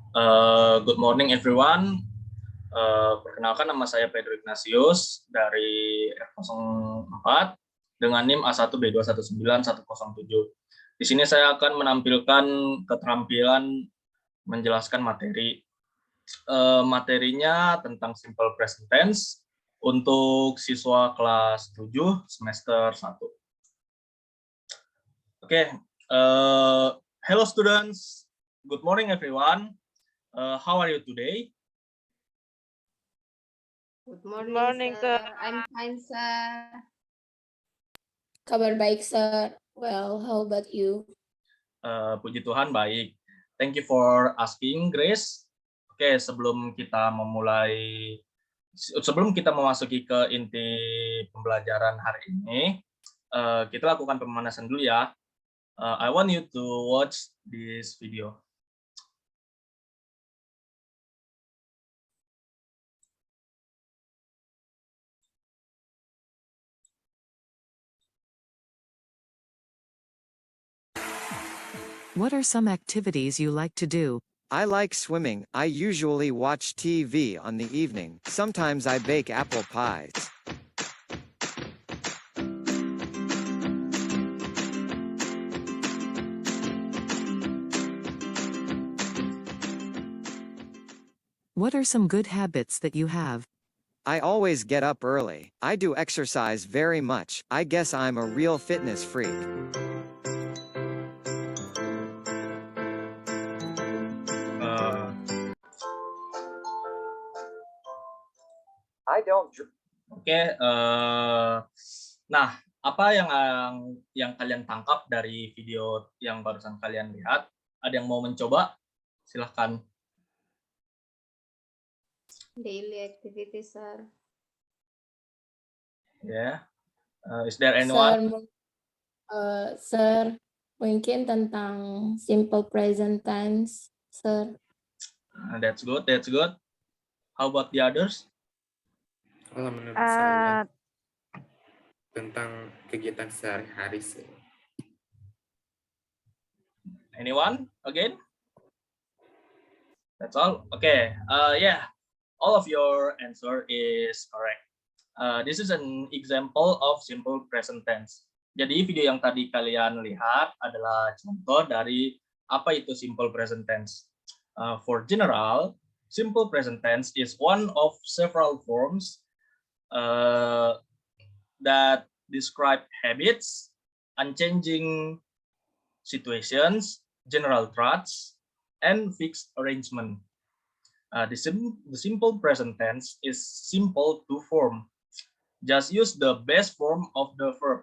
Good morning everyone. Perkenalkan nama saya Pedro Ignatius dari F04 dengan NIM A1B219107. Di sini saya akan menampilkan keterampilan menjelaskan materi. Materinya tentang simple present tense untuk siswa kelas 7 semester 1. Oke, hello students. Good morning everyone. How are you today? Good morning, sir. I'm fine, sir. Kabar baik, sir. Well, how about you? Puji Tuhan, baik. Thank you for asking, Grace. Oke, sebelum kita memasuki ke inti pembelajaran hari ini, kita lakukan pemanasan dulu ya. I want you to watch this video. What are some activities you like to do? I like swimming. I usually watch TV on the evening. Sometimes I bake apple pies. What are some good habits that you have? I always get up early. I do exercise very much. I guess I'm a real fitness freak. I don't. Oke, nah apa yang kalian tangkap dari video yang barusan kalian lihat? Ada yang mau mencoba? Silahkan. Daily activity, sir. Yeah. Is there anyone? Sir, mungkin tentang simple present tense, sir. That's good. That's good. How about the others? Kalau menurut saya tentang kegiatan sehari-hari sih. Anyone again? That's all. Okay. Yeah. All of your answer is correct. This is an example of simple present tense. Jadi video yang tadi kalian lihat adalah contoh dari apa itu simple present tense. For general, simple present tense is one of several forms that describe habits, unchanging situations, general traits, and fixed arrangement. The simple present tense is simple to form. Just use the best form of the verb.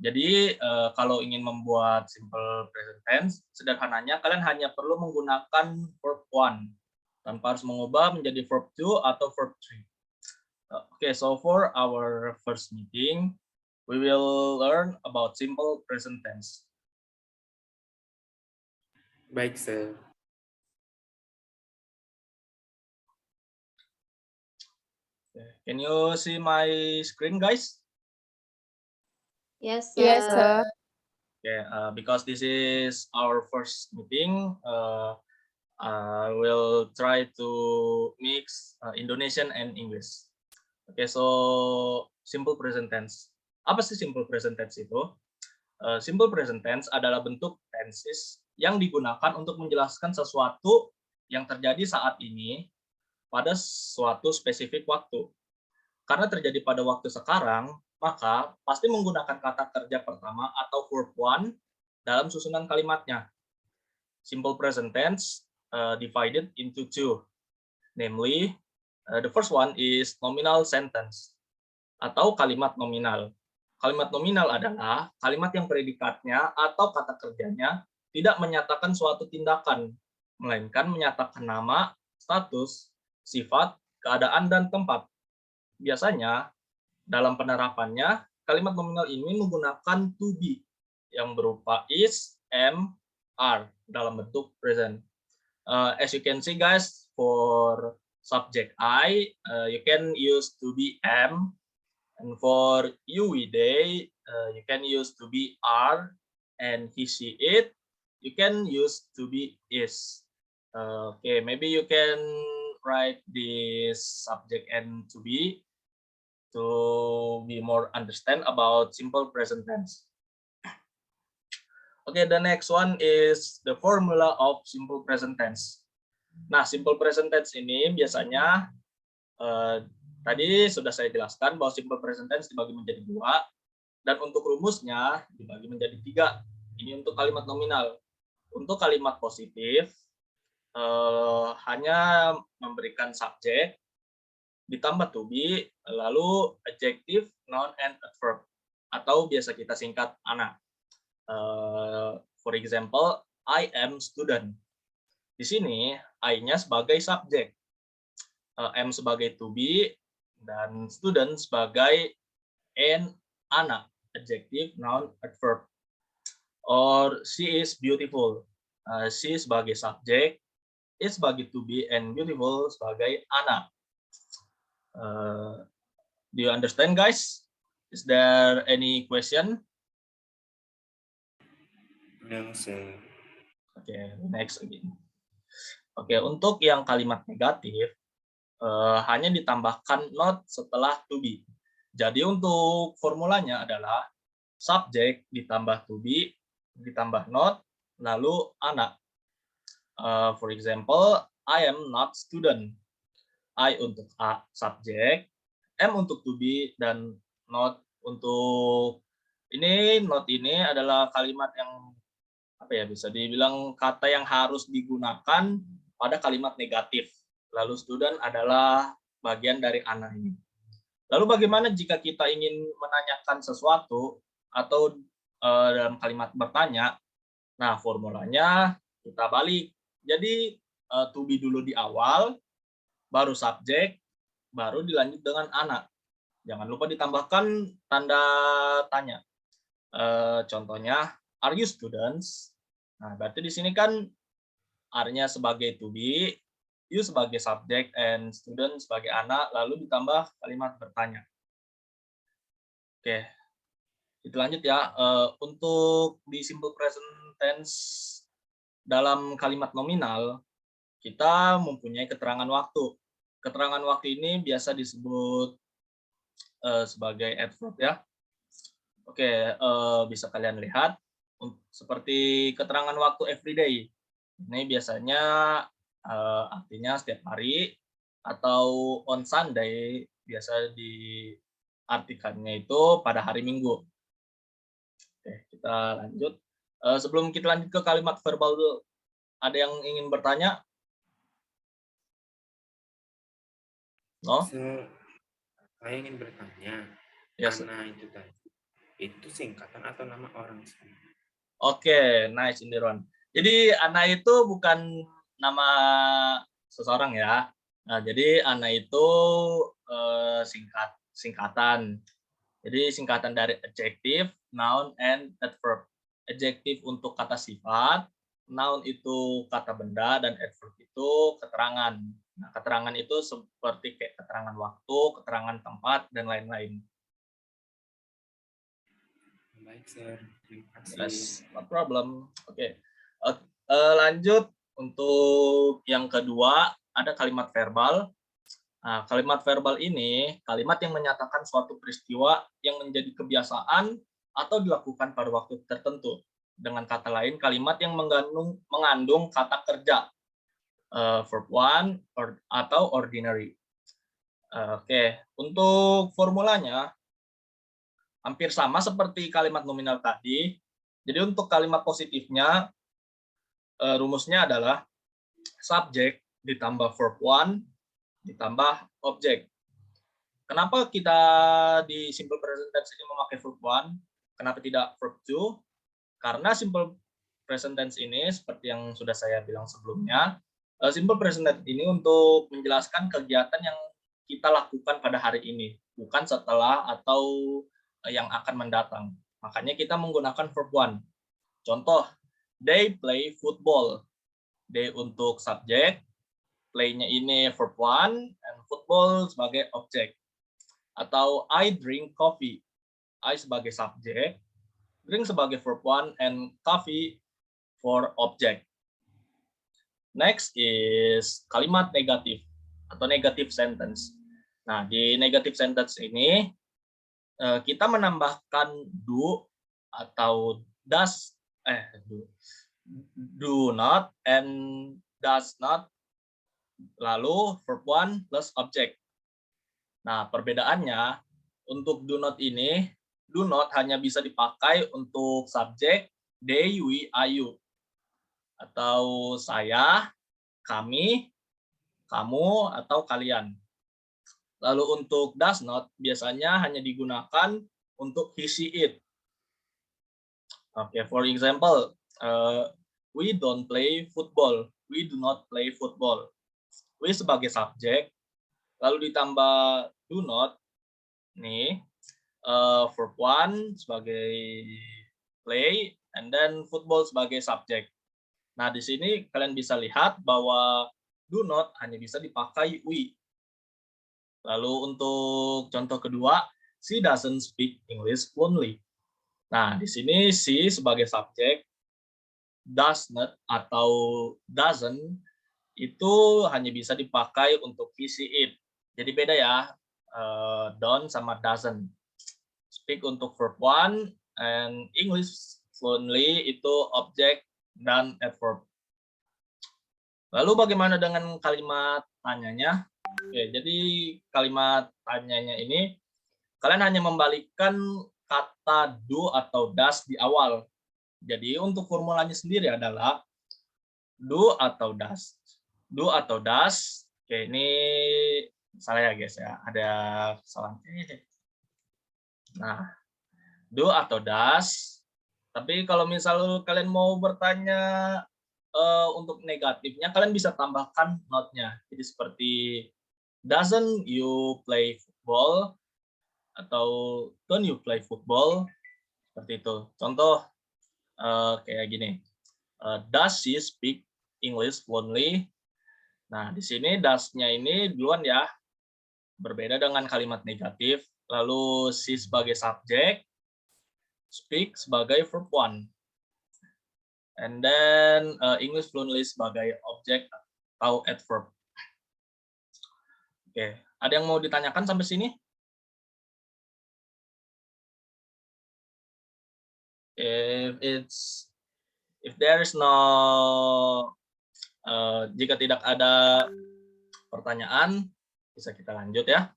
Jadi kalau ingin membuat simple present tense, sederhananya kalian hanya perlu menggunakan verb 1 tanpa harus mengubah menjadi verb 2 atau verb 3. Okay, so for our first meeting, we will learn about simple present tense. Baik, sir. Can you see my screen, guys? Yes, sir. Yes, sir. Okay, because this is our first meeting, I will try to mix Indonesian and English. Okay, so simple present tense. Apa sih simple present tense itu? Simple present tense adalah bentuk tenses yang digunakan untuk menjelaskan sesuatu yang terjadi saat ini pada suatu spesifik waktu. Karena terjadi pada waktu sekarang, maka pasti menggunakan kata kerja pertama atau verb 1 dalam susunan kalimatnya. Simple present tense divided into two, namely the first one is nominal sentence atau kalimat nominal. Kalimat nominal adalah kalimat yang predikatnya atau kata kerjanya tidak menyatakan suatu tindakan, melainkan menyatakan nama, status, sifat, keadaan, dan tempat. Biasanya, dalam penerapannya, kalimat nominal ini menggunakan to be yang berupa is, am, are dalam bentuk present. As you can see, guys, for subject I, you can use to be am, and for you, we, they, you can use to be are, and he, she, it, you can use to be is. Okay, maybe you can write this subject and to be more understand about simple present tense. Okay, the next one is the formula of simple present tense. Nah, simple present tense ini biasanya tadi sudah saya jelaskan bahwa simple present tense dibagi menjadi 2 dan untuk rumusnya dibagi menjadi 3. Ini untuk kalimat nominal. Untuk kalimat positif hanya memberikan subjek ditambah to be lalu adjective, noun, and adverb atau biasa kita singkat ANA. For example, I am student. Di sini I-nya sebagai subjek, am sebagai to be, dan student sebagai ANA, adjective, noun, adverb. Or she is beautiful. She sebagai subjek, is sebagai to be, and beautiful sebagai ANA. Do you understand, guys? Is there any question? No, sir. Okay, next again. Oke, untuk yang kalimat negatif hanya ditambahkan not setelah to be. Jadi untuk formulanya adalah subjek ditambah to be ditambah not lalu ANA. For example, I am not student. I untuk A subjek, M untuk to be, dan not untuk ini. Not ini adalah kalimat yang apa ya, bisa dibilang kata yang harus digunakan pada kalimat negatif. Lalu student adalah bagian dari ANA ini. Lalu bagaimana jika kita ingin menanyakan sesuatu atau dalam kalimat bertanya? Nah, formulanya kita balik. Jadi to be dulu di awal, baru subjek, baru dilanjut dengan ANA. Jangan lupa ditambahkan tanda tanya. Contohnya, are you students? Nah, berarti di sini kan are-nya sebagai to be, you sebagai subjek, and student sebagai ANA, lalu ditambah kalimat bertanya. Oke, kita lanjut ya. Untuk di simple present tense dalam kalimat nominal, kita mempunyai keterangan waktu. Keterangan waktu ini biasa disebut sebagai adverb ya. Oke, bisa kalian lihat seperti keterangan waktu everyday. Ini biasanya artinya setiap hari, atau on Sunday biasa diartikannya itu pada hari Minggu. Oke, kita lanjut. Sebelum kita lanjut ke kalimat verbal dulu, ada yang ingin bertanya? No? Saya ingin bertanya, Yes. ANA itu tadi, itu singkatan atau nama orang? Oke, nice Indiron. Jadi ANA itu bukan nama seseorang ya. Nah, jadi ANA itu singkatan. Jadi singkatan dari adjective, noun, and adverb. Adjective untuk kata sifat, noun itu kata benda, dan adverb itu keterangan. Nah, keterangan itu seperti kayak keterangan waktu, keterangan tempat, dan lain-lain. Baik, sir. Terima kasih. Yes, no problem. Oke. Lanjut untuk yang kedua, ada kalimat verbal. Nah, kalimat verbal ini kalimat yang menyatakan suatu peristiwa yang menjadi kebiasaan atau dilakukan pada waktu tertentu. Dengan kata lain, kalimat yang mengandung kata kerja, verb one atau ordinary. Oke, untuk formulanya hampir sama seperti kalimat nominal tadi. Jadi untuk kalimat positifnya, rumusnya adalah subjek ditambah verb one ditambah objek. Kenapa kita di simple present tense ini memakai verb one? Kenapa tidak verb two? Karena simple present tense ini seperti yang sudah saya bilang sebelumnya, simple present tense ini untuk menjelaskan kegiatan yang kita lakukan pada hari ini, bukan setelah atau yang akan mendatang. Makanya kita menggunakan verb one. Contoh, they play football. They untuk subjek, play-nya ini verb one, and football sebagai objek. Atau I drink coffee. I sebagai subjek, drink sebagai verb one, and coffee for object. Next is kalimat negatif atau negative sentence. Nah, di negative sentence ini kita menambahkan do atau do not and does not, lalu verb one plus object. Nah, perbedaannya untuk do not ini, do not hanya bisa dipakai untuk subjek they, we, you, atau saya, kami, kamu, atau kalian. Lalu untuk does not biasanya hanya digunakan untuk he, she, it. Oke, for example, we don't play football. We do not play football. We sebagai subjek, lalu ditambah do not, nih, verb one sebagai play, and then football sebagai subjek. Nah, di sini kalian bisa lihat bahwa do not hanya bisa dipakai we. Lalu untuk contoh kedua, she doesn't speak English fluently. Nah, di sini she sebagai subjek, does not atau doesn't itu hanya bisa dipakai untuk he, she, it. Jadi beda ya, don't sama doesn't. Speak untuk verb one, and English fluently itu objek dan adverb. Lalu bagaimana dengan kalimat tanyanya? Oke, jadi kalimat tanyanya ini kalian hanya membalikkan kata do atau does di awal. Jadi untuk formulanya sendiri adalah do atau does. Do atau does. Oke, ini salah ya guys ya, ada kesalahan. Nah, do atau does. Tapi kalau misal kalian mau bertanya untuk negatifnya, kalian bisa tambahkan not-nya. Jadi seperti doesn't you play football atau don't you play football, seperti itu. Contoh kayak gini, does she speak English fluently? Nah, di sini does-nya ini duluan ya, berbeda dengan kalimat negatif. Lalu she sebagai subjek, speak sebagai verb one. And then English fluently sebagai objek atau adverb. Oke, ada yang mau ditanyakan sampai sini? If there is no jika tidak ada pertanyaan, bisa kita lanjut ya.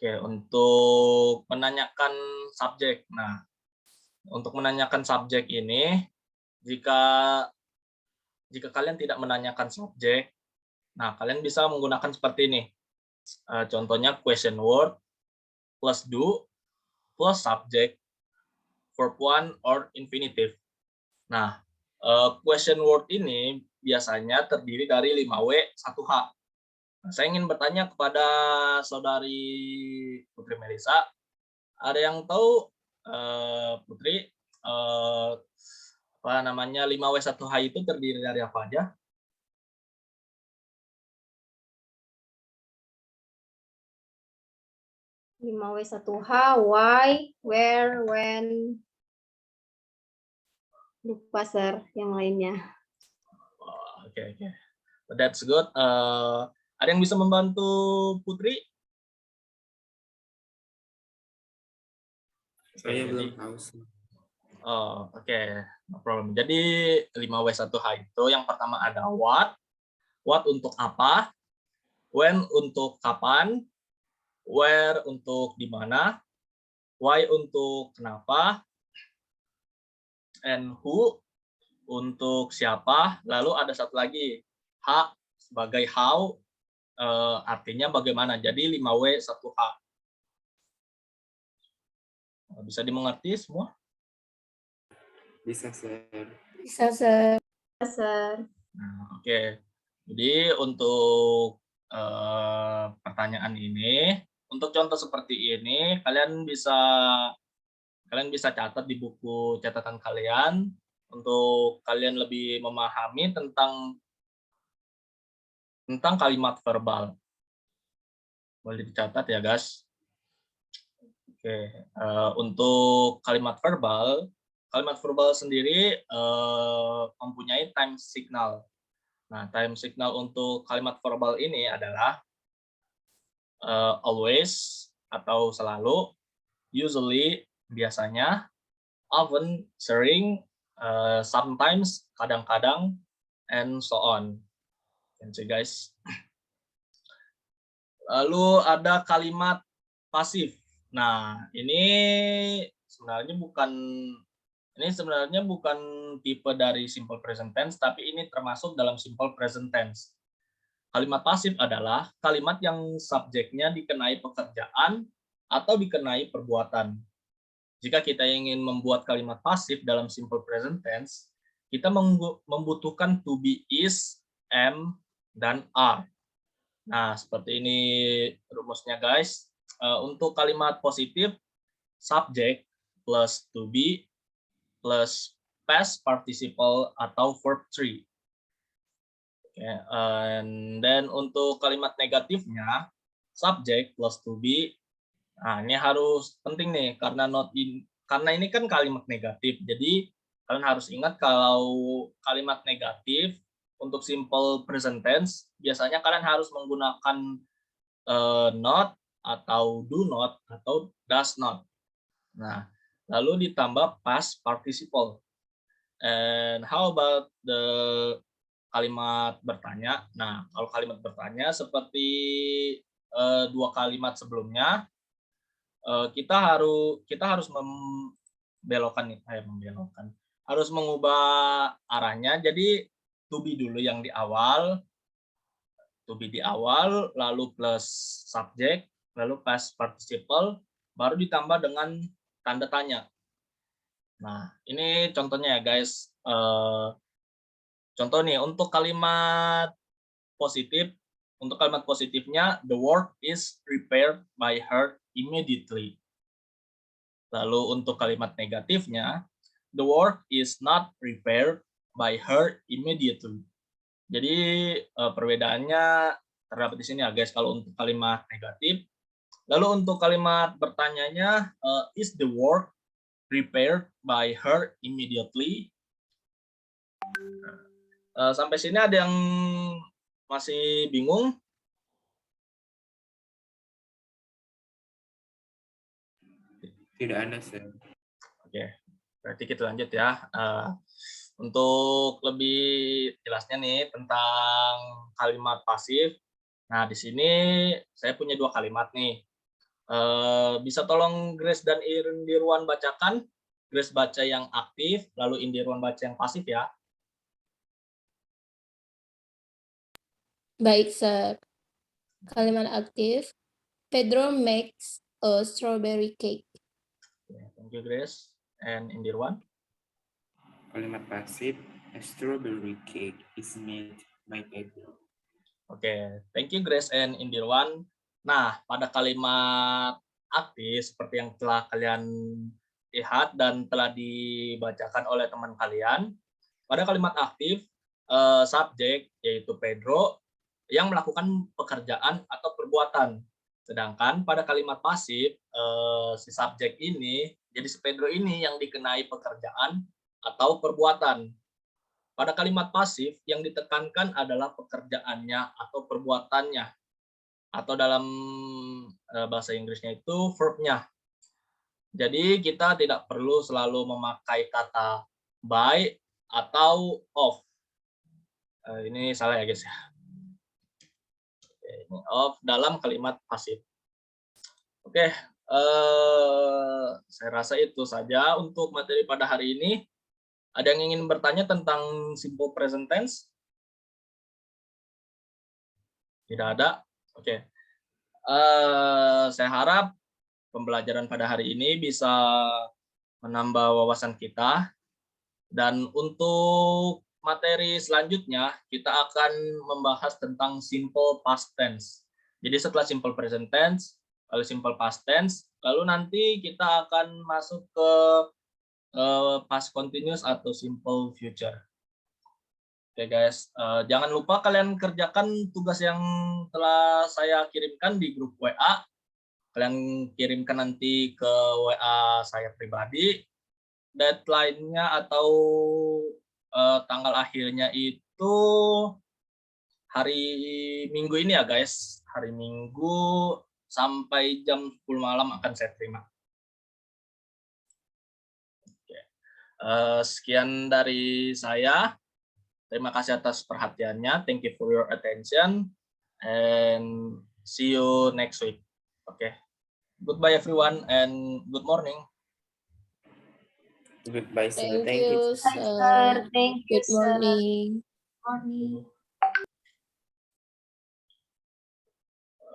Oke, untuk menanyakan subjek. Nah, untuk menanyakan subjek ini, jika kalian tidak menanyakan subjek, nah kalian bisa menggunakan seperti ini. Contohnya question word plus do plus subject, verb one or infinitive. Nah, question word ini biasanya terdiri dari 5W 1H. Nah, saya ingin bertanya kepada saudari Putri Melisa, ada yang tahu Putri apa namanya 5W 1H itu terdiri dari apa aja? Lima W 1H, why, where, when. Lupa sir yang lainnya. Oke. That's good. Ada yang bisa membantu Putri? Saya belum tahu sih. Oh, oke. No problem. Jadi 5W 1H itu yang pertama ada what untuk apa, when untuk kapan, where untuk di mana, why untuk kenapa, and who untuk siapa, lalu ada satu lagi H sebagai how, artinya bagaimana. Jadi 5W 1H. Bisa dimengerti semua? Bisa, Sir. Bisa, sir. Sir. Nah, oke. Jadi untuk pertanyaan ini, untuk contoh seperti ini, kalian bisa catat di buku catatan kalian untuk kalian lebih memahami tentang kalimat verbal. Boleh dicatat ya, guys. Oke, untuk kalimat verbal sendiri mempunyai time signal. Nah, time signal untuk kalimat verbal ini adalah always atau selalu, usually biasanya, often sering, sometimes kadang-kadang, and so on. Can see guys. Lalu ada kalimat pasif. Nah, sebenarnya bukan tipe dari simple present tense, tapi ini termasuk dalam simple present tense. Kalimat pasif adalah kalimat yang subjeknya dikenai pekerjaan atau dikenai perbuatan. Jika kita ingin membuat kalimat pasif dalam simple present tense, kita membutuhkan to be, is, am, dan are. Nah, seperti ini rumusnya guys. Untuk kalimat positif, subject plus to be plus past participle atau verb 3. Okay, and then untuk kalimat negatifnya, subject plus to be. Nah, ini harus penting nih karena ini kan kalimat negatif. Jadi kalian harus ingat kalau kalimat negatif untuk simple present tense biasanya kalian harus menggunakan not atau do not atau does not. Nah, lalu ditambah past participle. And how about the kalimat bertanya? Nah, kalau kalimat bertanya seperti dua kalimat sebelumnya, kita harus harus mengubah arahnya. Jadi to be dulu yang di awal, lalu plus subject, lalu past participle, baru ditambah dengan tanda tanya. Nah, ini contohnya ya guys. Contoh nih untuk kalimat positif, untuk kalimat positifnya the work is prepared by her immediately. Lalu untuk kalimat negatifnya the work is not prepared by her immediately. Jadi perbedaannya terdapat di sini ya guys kalau untuk kalimat negatif. Lalu untuk kalimat bertanyanya is the work prepared by her immediately. Sampai sini ada yang masih bingung? Tidak ada, Sir. Oke, berarti kita lanjut ya. Untuk lebih jelasnya nih tentang kalimat pasif. Nah, di sini saya punya dua kalimat nih. Bisa tolong Grace dan Indirwan bacakan? Grace baca yang aktif, lalu Indirwan baca yang pasif ya. Baik, sir. Kalimat aktif. Pedro makes a strawberry cake. Thank you, Grace. And Indirwan? Kalimat pasif, a strawberry cake is made by Pedro. Oke, thank you Grace and Indirwan. Nah, pada kalimat aktif seperti yang telah kalian lihat dan telah dibacakan oleh teman kalian, pada kalimat aktif subjek yaitu Pedro yang melakukan pekerjaan atau perbuatan. Sedangkan pada kalimat pasif si subjek ini, jadi si Pedro ini yang dikenai pekerjaan atau perbuatan. Pada kalimat pasif yang ditekankan adalah pekerjaannya atau perbuatannya. Atau dalam bahasa Inggrisnya itu verb-nya. Jadi kita tidak perlu selalu memakai kata by atau of. Ini salah ya guys ya. Ini of dalam kalimat pasif. Oke, saya rasa itu saja untuk materi pada hari ini. Ada yang ingin bertanya tentang simple present tense? Tidak ada? Oke. Saya harap pembelajaran pada hari ini bisa menambah wawasan kita. Dan untuk materi selanjutnya, kita akan membahas tentang simple past tense. Jadi setelah simple present tense, lalu simple past tense, lalu nanti kita akan masuk ke past continuous atau simple future. Oke guys, jangan lupa kalian kerjakan tugas yang telah saya kirimkan di grup WA. Kalian kirimkan nanti ke WA saya pribadi. Deadline-nya atau tanggal akhirnya itu hari Minggu ini ya guys. Hari Minggu sampai jam 10 malam akan saya terima. Sekian dari saya. Terima kasih atas perhatiannya. Thank you for your attention. And see you next week. Okay. Goodbye everyone and good morning. Goodbye, sir. Thank Thank you. you, Sir, sir. thank you, Good sir. morning. Morning.